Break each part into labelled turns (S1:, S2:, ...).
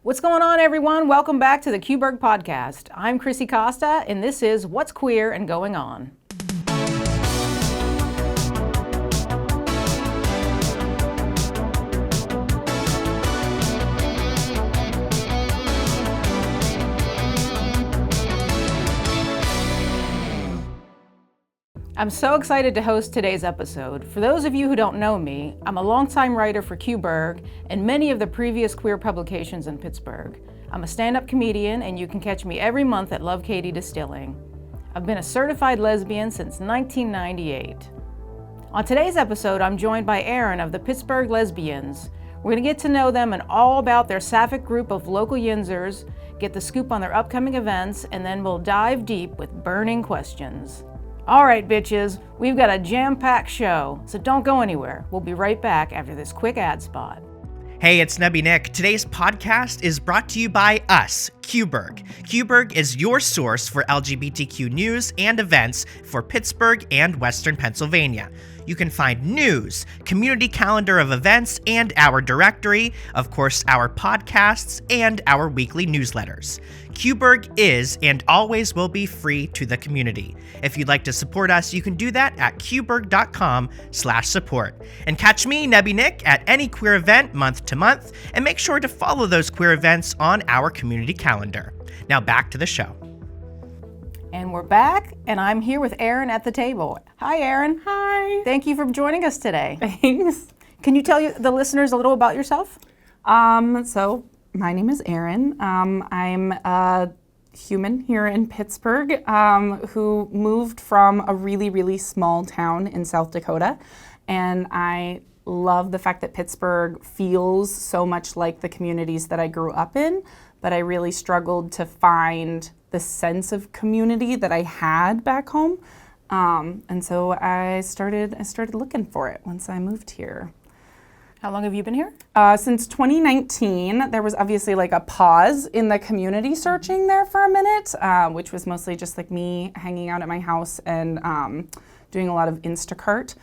S1: What's going on, everyone? Welcome back to the Pittsburgh podcast. I'm Chrissy Costa, and this is What's Queer and Going On. I'm so excited to host today's episode. For those of you who don't know me, I'm a longtime writer for Pittsburgh and many of the previous queer publications in Pittsburgh. I'm a stand-up comedian, and you can catch me every month at Love Katie Distilling. I've been a certified lesbian since 1998. On today's episode, I'm joined by Aerin of the Pittsburgh LesbiYinz. We're going to get to know them and all about their sapphic group of local yinzers, get the scoop on their upcoming events, and then we'll dive deep with burning questions. All right, bitches, we've got a jam-packed show, so don't go anywhere. We'll be right back after this quick ad spot.
S2: Hey, it's Nebby Nick. Today's podcast is brought to you by us, Pittsburgh. Pittsburgh is your source for LGBTQ news and events for Pittsburgh and Western Pennsylvania. You can find news, community calendar of events, and our directory, of course, our podcasts, and our weekly newsletters. Pittsburgh is and always will be free to the community. If you'd like to support us, you can do that at pittsburgh.com/support. And catch me, Nebby Nick, at any queer event month to month, and make sure to follow those queer events on our community calendar. Now back to the show.
S1: And we're back, and I'm here with Aerin at the table. Hi, Aerin.
S3: Hi.
S1: Thank you for joining us today.
S3: Thanks.
S1: Can you tell the listeners a little about yourself?
S3: So my name is Aerin. I'm a human here in Pittsburgh who moved from a really, really small town in South Dakota. And I love the fact that Pittsburgh feels so much like the communities that I grew up in, but I really struggled to find the sense of community that I had back home. And so I started looking for it once I moved here.
S1: How long have you been here?
S3: Since 2019. There was obviously like a pause in the community searching there for a minute, which was mostly just like me hanging out at my house and doing a lot of Instacart.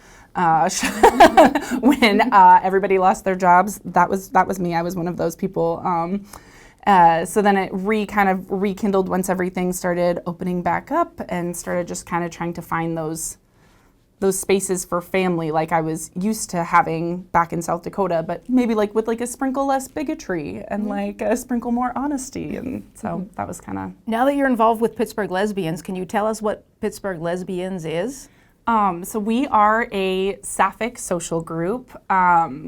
S3: When everybody lost their jobs, that was me. I was one of those people. So then it kind of rekindled once everything started opening back up, and started just kind of trying to find those spaces for family like I was used to having back in South Dakota, but maybe like with like a sprinkle less bigotry and like a sprinkle more honesty. And so that was kind of...
S1: Now that you're involved with Pittsburgh LesbiYinz, can you tell us what Pittsburgh LesbiYinz is?
S3: So we are a sapphic social group.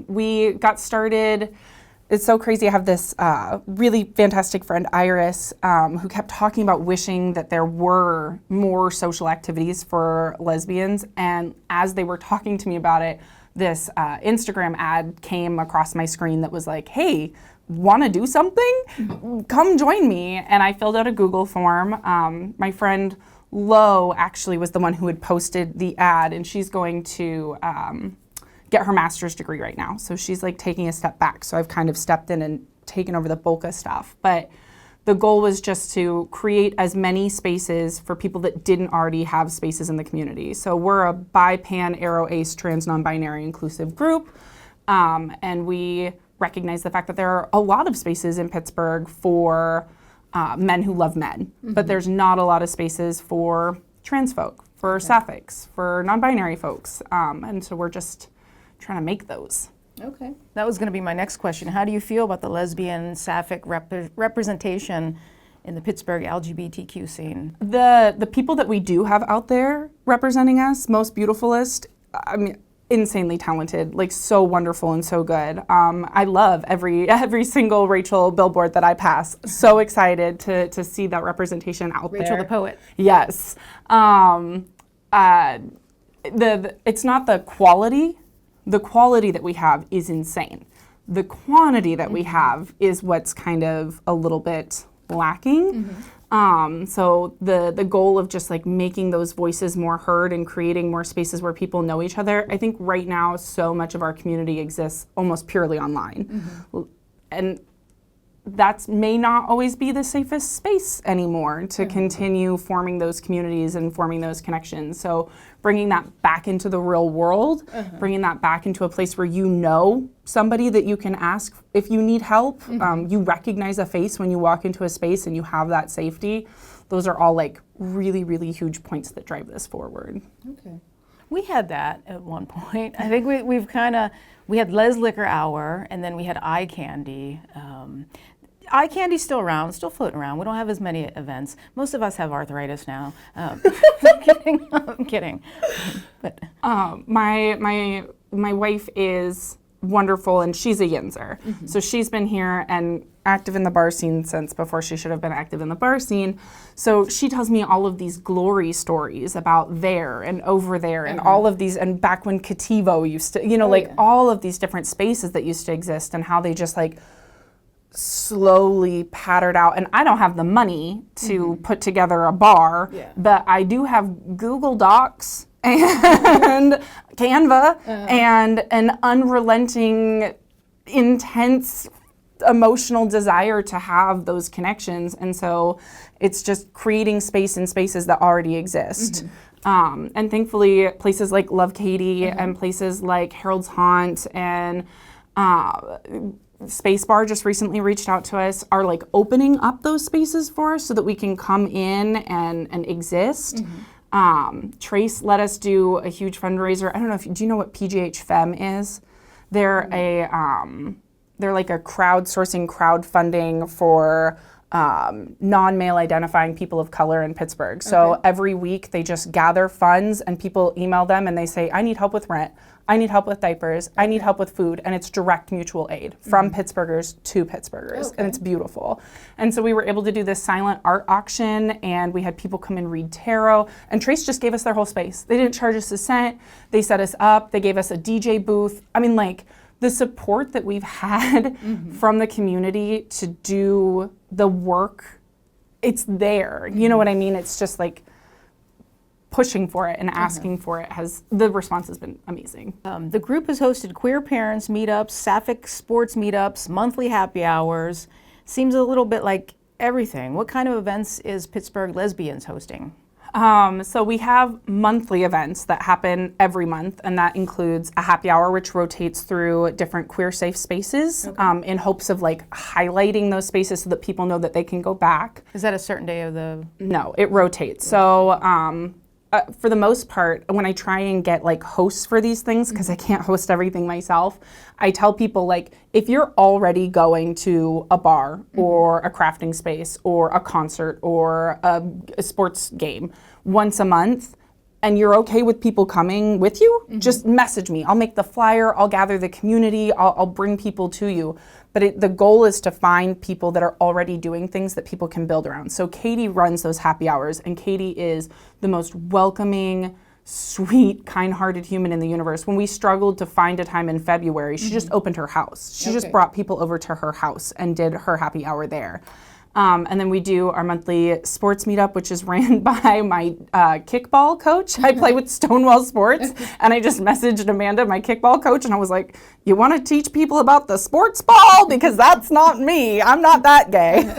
S3: We got started... It's so crazy. I have this really fantastic friend, Iris, who kept talking about wishing that there were more social activities for lesbians. And as they were talking to me about it, this Instagram ad came across my screen that was like, hey, want to do something? Come join me. And I filled out a Google form. My friend Willow actually was the one who had posted the ad, and she's going to... get her master's degree right now. So she's like taking a step back. So I've kind of stepped in and taken over the bulk of stuff. But the goal was just to create as many spaces for people that didn't already have spaces in the community. So we're a bi, pan, aro, ace, trans, non-binary inclusive group. And we recognize the fact that there are a lot of spaces in Pittsburgh for men who love men. But there's not a lot of spaces for trans folk, for sapphics, for non-binary folks. And so we're just trying to make those.
S1: Okay. That was going to be my next question. How do you feel about the lesbian sapphic representation in the Pittsburgh LGBTQ scene?
S3: The people that we do have out there representing us, most beautifulest, I mean, insanely talented, like so wonderful and so good. I love every single Rachel billboard that I pass. So excited to see that representation out there.
S1: Rachel the poet.
S3: Yes. It's not the quality. The quality that we have is insane. The quantity that we have is what's kind of a little bit lacking. So the goal of just like making those voices more heard and creating more spaces where people know each other. I think right now so much of our community exists almost purely online. And that may not always be the safest space anymore to continue forming those communities and forming those connections. So bringing that back into the real world, bringing that back into a place where you know somebody that you can ask if you need help. You recognize a face when you walk into a space and you have that safety. Those are all like really, really huge points that drive this forward.
S1: Okay. We had that at one point. I think we had Les Liquor Hour, and then we had eye candy. Eye candy's still around, still floating around. We don't have as many events. Most of us have arthritis now. I'm kidding. But
S3: my wife is wonderful, and she's a Yinzer. So she's been here and active in the bar scene since before she should have been active in the bar scene. So she tells me all of these glory stories about there and over there and all of these, and back when Kativo used to, all of these different spaces that used to exist and how they just like slowly pattered out. And I don't have the money to put together a bar, but I do have Google Docs and Canva and an unrelenting, intense emotional desire to have those connections. And so it's just creating space in spaces that already exist. And thankfully places like Love Katie and places like Harold's Haunt and Space Bar just recently reached out to us, are like opening up those spaces for us so that we can come in and exist. Trace let us do a huge fundraiser. I don't know do you know what PGH Femme is? They're they're like a crowdfunding for non-male identifying people of color in Pittsburgh. So every week they just gather funds and people email them and they say, I need help with rent, I need help with diapers, I need help with food, and it's direct mutual aid from Pittsburghers to Pittsburghers, and it's beautiful. And so we were able to do this silent art auction, and we had people come and read tarot, and Trace just gave us their whole space. They didn't charge us a cent, they set us up, they gave us a DJ booth. I mean, like, the support that we've had from the community to do the work, it's there. You know what I mean? It's just like pushing for it and asking for it. The response has been amazing.
S1: The group has hosted queer parents meetups, sapphic sports meetups, monthly happy hours. Seems a little bit like everything. What kind of events is Pittsburgh LesbiYinz hosting?
S3: So we have monthly events that happen every month, and that includes a happy hour, which rotates through different queer safe spaces in hopes of like highlighting those spaces so that people know that they can go back.
S1: Is that a certain day of the?
S3: No, it rotates. So for the most part, when I try and get like hosts for these things, because I can't host everything myself, I tell people like, if you're already going to a bar or a crafting space or a concert or a sports game once a month, and you're okay with people coming with you, just message me. I'll make the flyer, I'll gather the community, I'll bring people to you. But the goal is to find people that are already doing things that people can build around. So Katie runs those happy hours, and Katie is the most welcoming, sweet, kind-hearted human in the universe. When we struggled to find a time in February, she just opened her house. She just brought people over to her house and did her happy hour there. And then we do our monthly sports meetup, which is ran by my kickball coach. I play with Stonewall Sports, and I just messaged Amanda, my kickball coach, and I was like, you want to teach people about the sports ball? Because that's not me. I'm not that gay.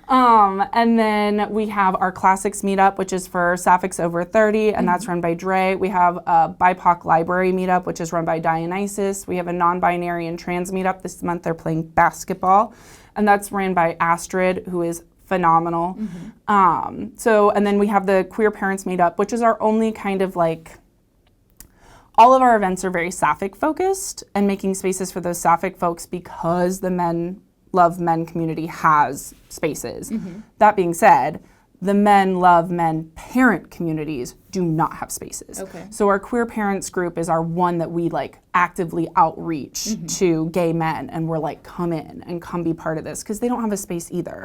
S3: And then we have our classics meetup, which is for sapphics over 30, and that's run by Dre. We have a BIPOC library meetup, which is run by Dionysus. We have a non-binary and trans meetup. This month they're playing basketball. And that's ran by Astrid, who is phenomenal. And then we have the Queer Parents Meetup, which is our only kind of like, all of our events are very sapphic focused and making spaces for those sapphic folks because the Men Love Men community has spaces. That being said, the Men Love Men parent communities do not have spaces. So our Queer Parents group is our one that we like actively outreach to gay men, and we're like, come in and come be part of this, because they don't have a space either.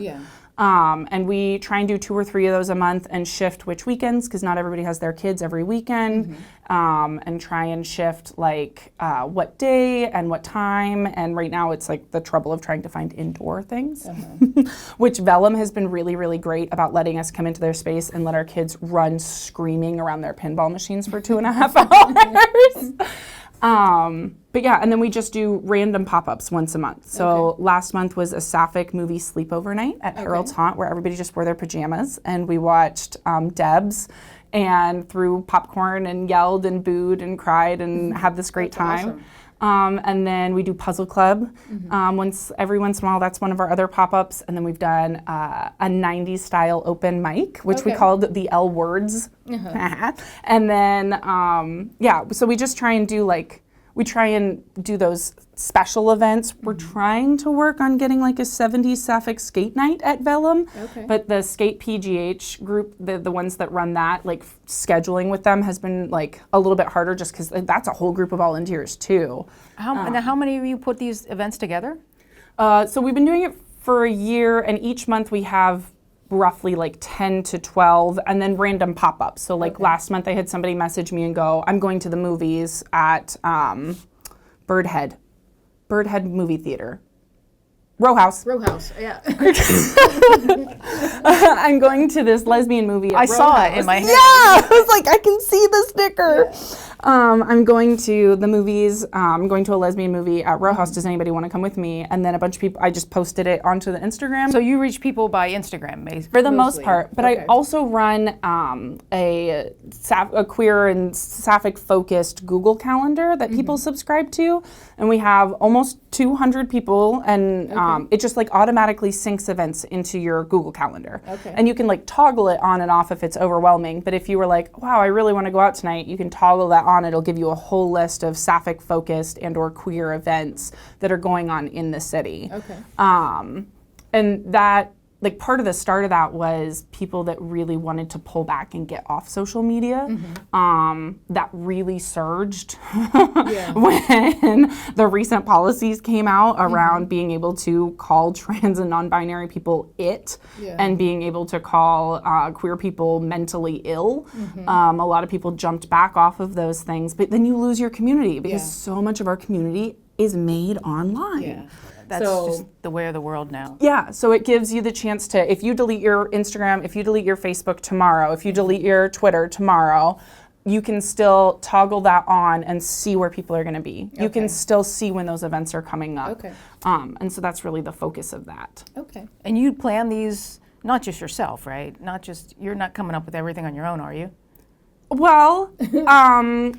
S3: And we try and do 2 or 3 of those a month and shift which weekends, because not everybody has their kids every weekend, and try and shift like what day and what time. And right now it's like the trouble of trying to find indoor things, which Vellum has been really, really great about letting us come into their space and let our kids run screaming around their pinball machines for 2.5 hours. But yeah, and then we just do random pop-ups once a month. So last month was a sapphic movie sleepover night at Harold's Haunt, where everybody just wore their pajamas, and we watched Debs and threw popcorn and yelled and booed and cried and had this great time. Awesome. And then we do Puzzle Club every once in a while. That's one of our other pop-ups. And then we've done a 90s style open mic, which we called the L Words. And then, so we just try and do those special events. We're trying to work on getting like a 70s sapphic skate night at Vellum, but the Skate PGH group, the ones that run that, like scheduling with them has been like a little bit harder just because that's a whole group of volunteers too.
S1: Now, how many of you put these events together?
S3: So we've been doing it for a year, and each month we have roughly like 10 to 12, and then random pop-ups. So like last month I had somebody message me and go, I'm going to the movies at Birdhead Movie Theater. Row House, yeah. I'm going to this lesbian movie at
S1: I saw it in my head.
S3: Yeah, I was like, I can see the sticker. I'm going to the movies. I'm going to a lesbian movie at Row House. Does anybody want to come with me? And then a bunch of people, I just posted it onto the Instagram.
S1: So you reach people by Instagram, basically?
S3: For the most part. But I also run a queer and sapphic focused Google Calendar that people subscribe to. And we have almost 200 people, and it just like automatically syncs events into your Google Calendar. And you can like toggle it on and off if it's overwhelming. But if you were like, wow, I really want to go out tonight, you can toggle that on. It'll give you a whole list of sapphic focused and or queer events that are going on in the city. And that, like, part of the start of that was people that really wanted to pull back and get off social media. That really surged when the recent policies came out around being able to call trans and non-binary people and being able to call queer people mentally ill. A lot of people jumped back off of those things, but then you lose your community because so much of our community is made online.
S1: That's just the way of the world now.
S3: Yeah, so it gives you the chance to, if you delete your Instagram, if you delete your Facebook tomorrow, if you delete your Twitter tomorrow, you can still toggle that on and see where people are going to be. You can still see when those events are coming up. And so that's really the focus of that.
S1: And you plan these, not just yourself, right? You're not coming up with everything on your own, are you?
S3: Well,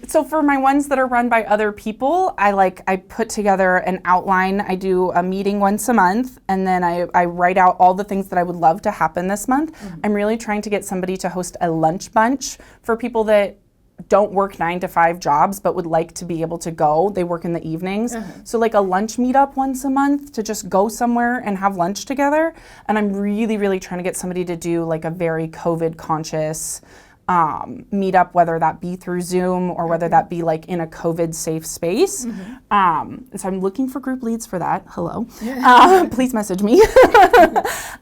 S3: so for my ones that are run by other people, I put together an outline. I do a meeting once a month, and then I write out all the things that I would love to happen this month. I'm really trying to get somebody to host a lunch bunch for people that don't work 9-to-5 jobs but would like to be able to go. They work in the evenings. So like a lunch meetup once a month to just go somewhere and have lunch together. And I'm really, really trying to get somebody to do like a very COVID conscious meetup, whether that be through Zoom or whether that be like in a COVID safe space. So I'm looking for group leads for that. Hello. Please message me.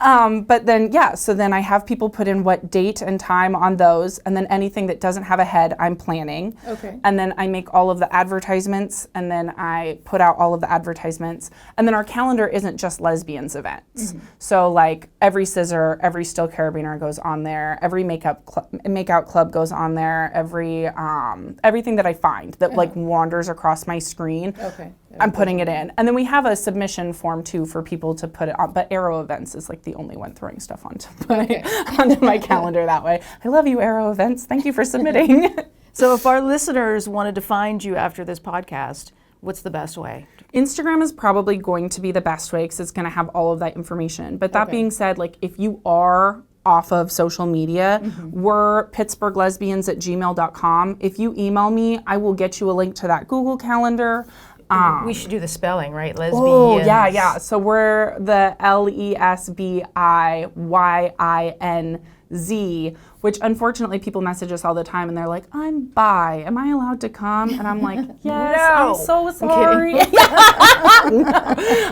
S3: But then, so then I have people put in what date and time on those, and then anything that doesn't have a head, I'm planning. And then I make all of the advertisements, and then I put out all of the advertisements. And then our calendar isn't just lesbians events. So like every scissor, every still carabiner goes on there, every makeout club goes on there, everything that I find that like wanders across my screen, I'm putting it in. And then we have a submission form too for people to put it on, but Arrow Events is like the only one throwing stuff onto my calendar that way. I love you, Arrow Events. Thank you for submitting.
S1: So if our listeners wanted to find you after this podcast, what's the best way?
S3: Instagram is probably going to be the best way because it's going to have all of that information. But that being said, like if you are off of social media, we're Pittsburgh LesbiYinz at gmail.com. If you email me, I will get you a link to that Google Calendar.
S1: We should do the spelling, right? LesbiYinz.
S3: Oh, yeah. So we're the LesbiYinz, which unfortunately people message us all the time and they're like, I'm bi. Am I allowed to come? And I'm like, yes,
S1: No.
S3: I'm so sorry.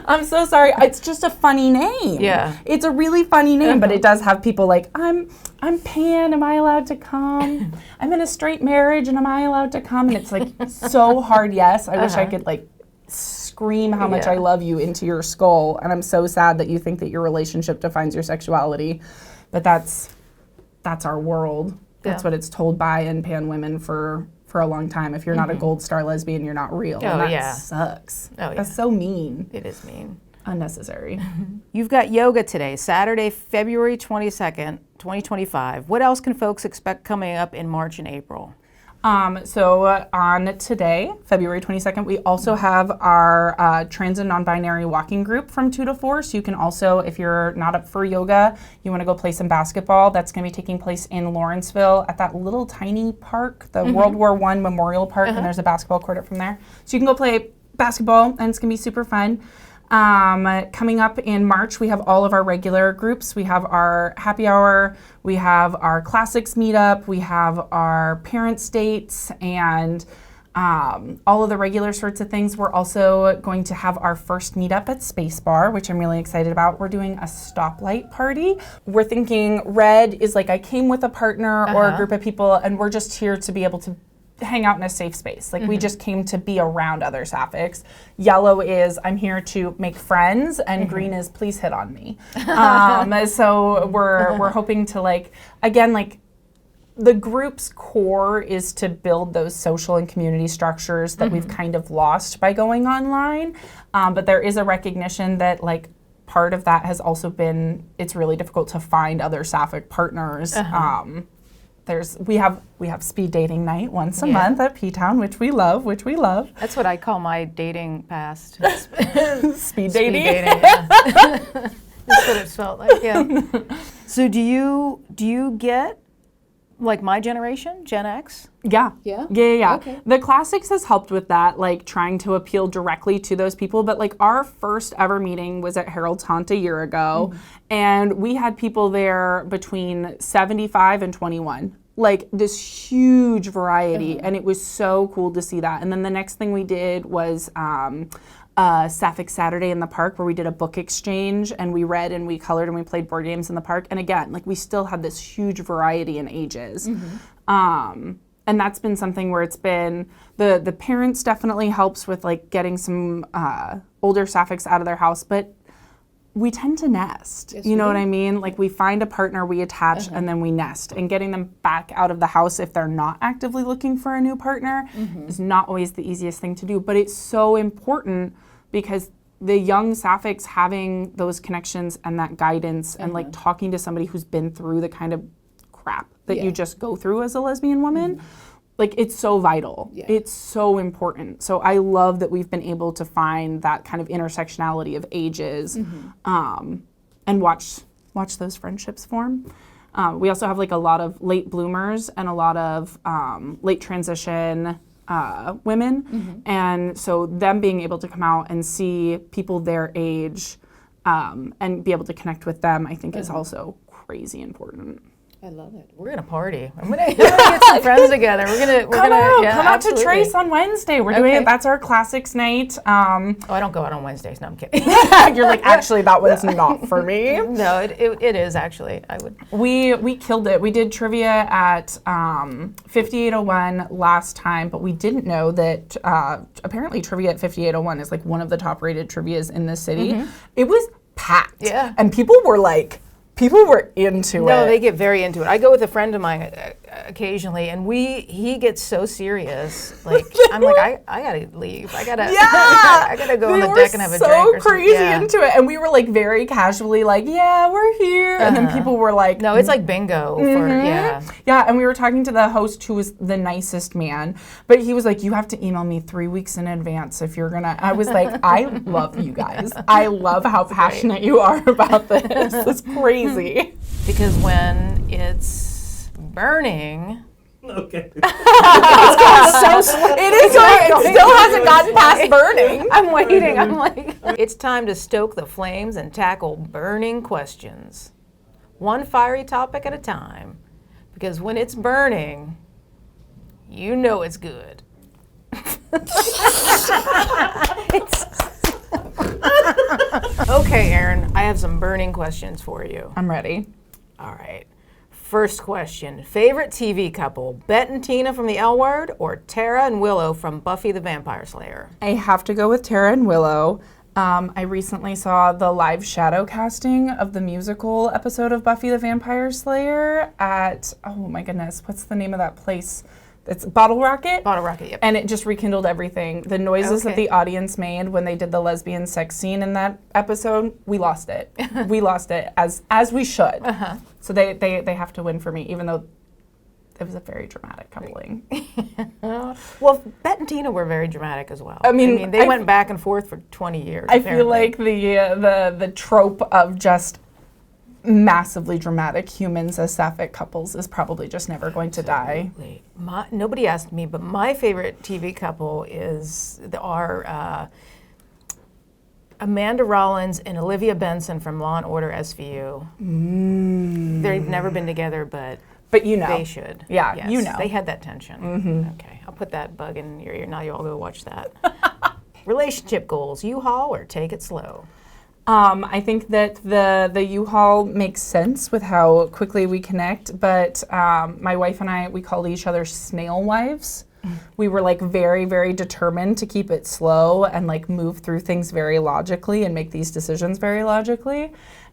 S3: I'm so sorry. It's just a funny name.
S1: Yeah.
S3: It's a really funny name, but it does have people like, I'm pan, am I allowed to come? I'm in a straight marriage and am I allowed to come? And it's like so hard, yes. I wish I could like scream how much I love you into your skull. And I'm so sad that you think that your relationship defines your sexuality. But that's our world. That's what it's told by and pan women for for a long time. If you're not a gold star lesbian, you're not real. And that sucks. That's so mean.
S1: It is mean.
S3: Unnecessary.
S1: You've got yoga today, Saturday, February 22nd, 2025. What else can folks expect coming up in March and April?
S3: So on today, February 22nd, we also have our trans and non-binary walking group from 2 to 4. So you can also, if you're not up for yoga, you want to go play some basketball. That's going to be taking place in Lawrenceville at that little tiny park, the World War I Memorial Park, and there's a basketball court up from there. So you can go play basketball, and it's going to be super fun. Coming up in March, we have all of our regular groups. We have our happy hour, we have our classics meetup, we have our parents' dates, and all of the regular sorts of things. We're also going to have our first meetup at Space Bar, which I'm really excited about. We're doing a stoplight party. We're thinking red is like I came with a partner or a group of people, and we're just here to be able to hang out in a safe space. Like we just came to be around other sapphics. Yellow is I'm here to make friends, and green is please hit on me. So we're hoping to like the group's core is to build those social and community structures that we've kind of lost by going online. But there is a recognition that like part of that has also been it's really difficult to find other sapphic partners. We have speed dating night once a month at P-Town, which we love.
S1: That's what I call my dating past.
S3: Speed dating.
S1: That's what it's felt like, So do you get like my generation, Gen X?
S3: Yeah.
S1: Okay.
S3: The classics has helped with that, like trying to appeal directly to those people. But like our first ever meeting was at Harold's Haunt a year ago, and we had people there between 75 and 21. Like this huge variety, and it was so cool to see that. And then the next thing we did was Sapphic Saturday in the park, where we did a book exchange, and we read and we colored and we played board games in the park. And again, like we still had this huge variety in ages. And that's been something where it's been, the parents definitely helps with like getting some older sapphics out of their house, but we tend to nest. You know what I mean? Like we find a partner, we attach, and then we nest. And getting them back out of the house if they're not actively looking for a new partner is not always the easiest thing to do. But it's so important because the young sapphics having those connections and that guidance and like talking to somebody who's been through the kind of crap that you just go through as a lesbian woman, like it's so vital. It's so important. So I love that we've been able to find that kind of intersectionality of ages and watch those friendships form. We also have like a lot of late bloomers and a lot of late transition women. And so them being able to come out and see people their age and be able to connect with them, I think is also crazy important.
S1: I love it. We're gonna party. I'm gonna get some friends together.
S3: Come out to Trace on Wednesday. We're doing it. That's our classics night.
S1: I don't go out on Wednesdays. No, I'm kidding.
S3: You're like, actually, that one's not for me.
S1: No, it is actually. I would.
S3: We killed it. We did trivia at 5801 last time, but we didn't know that apparently trivia at 5801 is like one of the top rated trivias in the city. It was packed.
S1: Yeah.
S3: And people were into it.
S1: No, they get very into it. I go with a friend of mine occasionally, and he gets so serious. Like I'm like, I gotta leave. I gotta go on the deck and have a drink.
S3: So crazy into it, and we were like very casually like, yeah, we're here, and then people were like,
S1: no, it's like bingo for
S3: yeah. And we were talking to the host, who was the nicest man, but he was like, you have to email me 3 weeks in advance if you're gonna. I was like, I love you guys. I love how passionate you are about this. It's crazy.
S1: Because when it's burning.
S2: Okay.
S3: It's going so slow. It still hasn't gotten past burning.
S1: I'm waiting. I'm like, it's time to stoke the flames and tackle burning questions. One fiery topic at a time. Because when it's burning, you know it's good. Okay, Aerin, I have some burning questions for you.
S3: I'm ready.
S1: All right. First question. Favorite TV couple, Bettina from The L Word or Tara and Willow from Buffy the Vampire Slayer?
S3: I have to go with Tara and Willow. I recently saw the live shadow casting of the musical episode of Buffy the Vampire Slayer at, oh my goodness, what's the name of that place? It's Bottle Rocket.
S1: Bottle Rocket, yep.
S3: And it just rekindled everything. The noises that the audience made when they did the lesbian sex scene in that episode, we lost it. We lost it, as we should. So they have to win for me, even though it was a very dramatic coupling.
S1: Well, Bettina were very dramatic as well.
S3: I mean,
S1: they went back and forth for 20 years.
S3: I feel like the trope of just massively dramatic humans as sapphic couples is probably just never going to die.
S1: Nobody asked me, but my favorite TV couple is Amanda Rollins and Olivia Benson from Law and Order SVU. They've never been together, but
S3: you know.
S1: They should.
S3: Yeah,
S1: yes,
S3: you know.
S1: They had that tension. Okay, I'll put that bug in your ear. Now you all go watch that. Relationship goals, U-Haul or take it slow?
S3: I think that the U-Haul makes sense with how quickly we connect, but my wife and I, we call each other snail wives. We were like very, very determined to keep it slow and like move through things very logically and make these decisions very logically.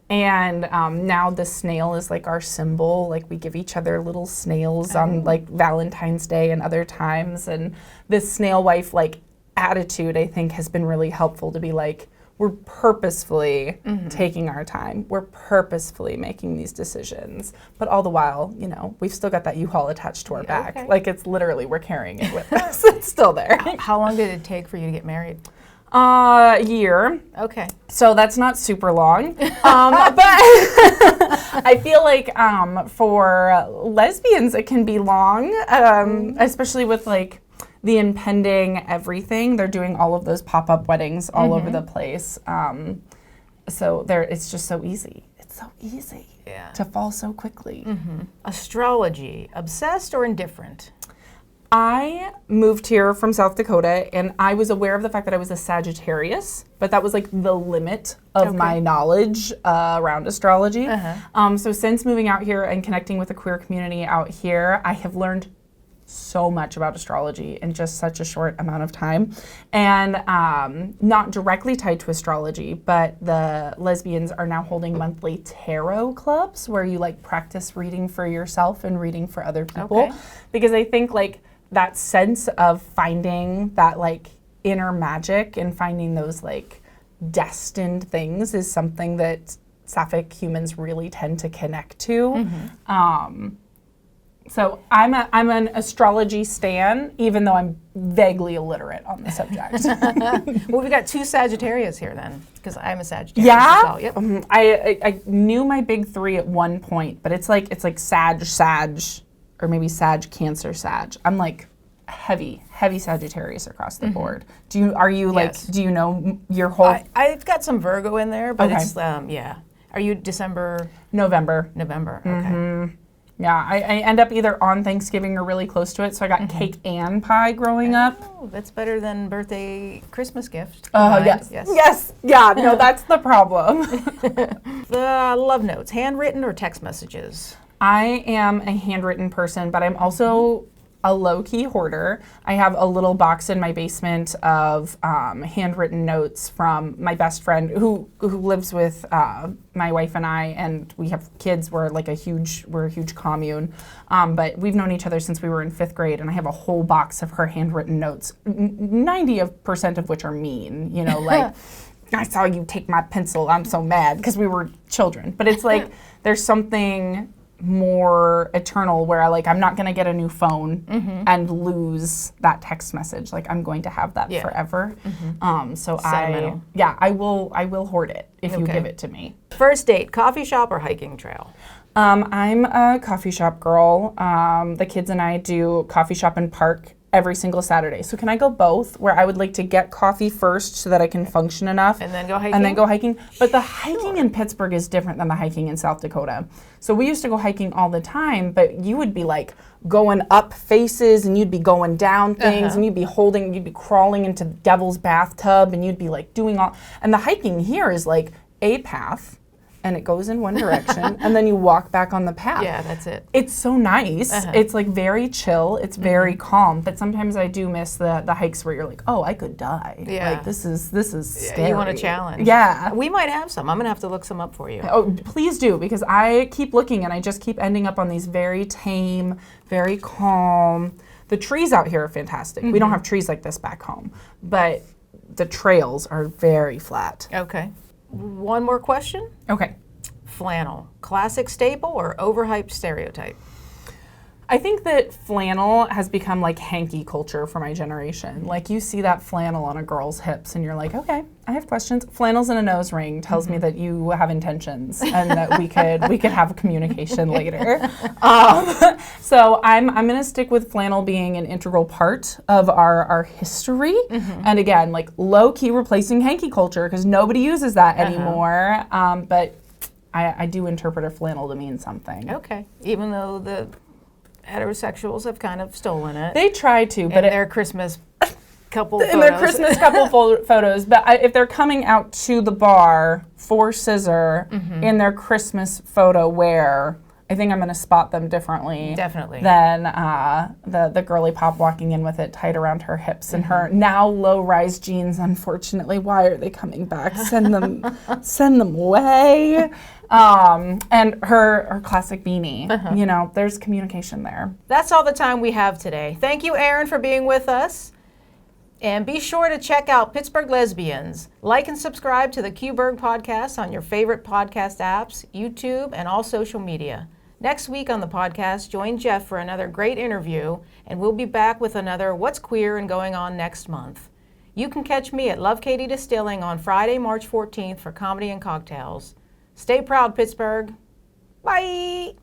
S3: And now the snail is like our symbol. Like we give each other little snails on like Valentine's Day and other times. And this snail wife like attitude, I think, has been really helpful to be like, we're purposefully taking our time. We're purposefully making these decisions. But all the while, you know, we've still got that U-Haul attached to our back.
S1: Okay.
S3: Like it's literally, we're carrying it with us. It's still there.
S1: How long did it take for you to get married?
S3: A year.
S1: Okay.
S3: So that's not super long. But I feel like for lesbians, it can be long, especially with like the impending everything. They're doing all of those pop-up weddings all over the place. So it's just so easy. It's so easy to fall so quickly.
S1: Astrology, obsessed or indifferent?
S3: I moved here from South Dakota, and I was aware of the fact that I was a Sagittarius, but that was like the limit of my knowledge around astrology. So since moving out here and connecting with the queer community out here, I have learned so much about astrology in just such a short amount of time. And not directly tied to astrology, but the lesbians are now holding monthly tarot clubs where you like practice reading for yourself and reading for other people. Because I think like that sense of finding that like inner magic and finding those like destined things is something that sapphic humans really tend to connect to. So I'm an astrology stan, even though I'm vaguely illiterate on the subject.
S1: Well, we got two Sagittarius here then, because I'm a Sagittarius as well. Yep.
S3: I knew my big three at one point, but it's like Sag, or maybe Sag, Cancer, Sag. I'm like heavy Sagittarius across the board. Do you know your whole?
S1: I've got some Virgo in there, but it's Are you December?
S3: November.
S1: Okay.
S3: Yeah, I end up either on Thanksgiving or really close to it. So I got cake and pie growing up.
S1: Oh, that's better than birthday, Christmas gift.
S3: Oh, yes. Yeah, no, that's the problem.
S1: The love notes, handwritten or text messages?
S3: I am a handwritten person, but I'm also a low-key hoarder. I have a little box in my basement of handwritten notes from my best friend who lives with my wife and I, and we have kids. We're a huge commune, but we've known each other since we were in 5th grade, and I have a whole box of her handwritten notes, 90% of which are mean, you know, like, I saw you take my pencil, I'm so mad, because we were children. But it's like, there's something more eternal where I'm not going to get a new phone and lose that text message. Like, I'm going to have that forever. So
S1: sentimental.
S3: I will hoard it if you give it to me.
S1: First date, coffee shop or hiking trail?
S3: I'm a coffee shop girl. The kids and I do coffee shop and park every single Saturday. So can I go both, where I would like to get coffee first so that I can function enough?
S1: And then go hiking?
S3: But the hiking in Pittsburgh is different than the hiking in South Dakota. So we used to go hiking all the time, but you would be going up faces and you'd be going down things and you'd be crawling into Devil's bathtub and you'd be doing all, and the hiking here is a path and it goes in one direction, and then you walk back on the path.
S1: Yeah, that's it.
S3: It's so nice. It's like very chill. It's very calm. But sometimes I do miss the hikes where you're like, oh, I could die.
S1: Yeah.
S3: Like this is scary.
S1: You want a challenge.
S3: Yeah.
S1: We might have some. I'm gonna have to look some up for you.
S3: Oh, please do, because I keep looking and I just keep ending up on these very tame, very calm. The trees out here are fantastic. We don't have trees like this back home, but the trails are very flat.
S1: Okay. One more question.
S3: Okay.
S1: Flannel, classic staple or overhyped stereotype?
S3: I think that flannel has become like hanky culture for my generation. Like you see that flannel on a girl's hips and you're like, okay, I have questions. Flannels in a nose ring tells me that you have intentions and that we could have a communication later. So I'm gonna stick with flannel being an integral part of our history. And again, like low key replacing hanky culture because nobody uses that anymore. But I do interpret a flannel to mean something.
S1: Okay. Even though the heterosexuals have kind of stolen it.
S3: They try to, but
S1: their Christmas couple photos.
S3: In their Christmas couple photos. But if they're coming out to the bar for scissor in their Christmas photo wear, I think I'm going to spot them differently.
S1: Definitely.
S3: Than the girly pop walking in with it tied around her hips and her now low-rise jeans. Unfortunately, why are they coming back? Send them away. And her classic beanie. You know, there's communication there.
S1: That's all the time we have today. Thank you, Aerin, for being with us. And be sure to check out Pittsburgh LesbiYinz. Like and subscribe to the QBurg podcast on your favorite podcast apps, YouTube, and all social media. Next week on the podcast, join Jeff for another great interview, and we'll be back with another What's Queer and Going On next month. You can catch me at Love Katie Distilling on Friday, March 14th for comedy and cocktails. Stay proud, Pittsburgh. Bye.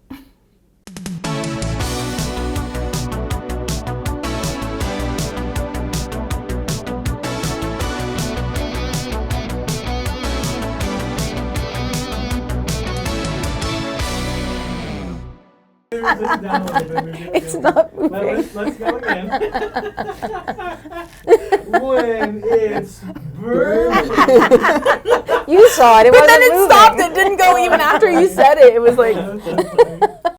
S4: It's not moving. Let's go again. When it's burning.
S1: You saw it.
S3: But then it stopped. It didn't go even after you said it. It was like...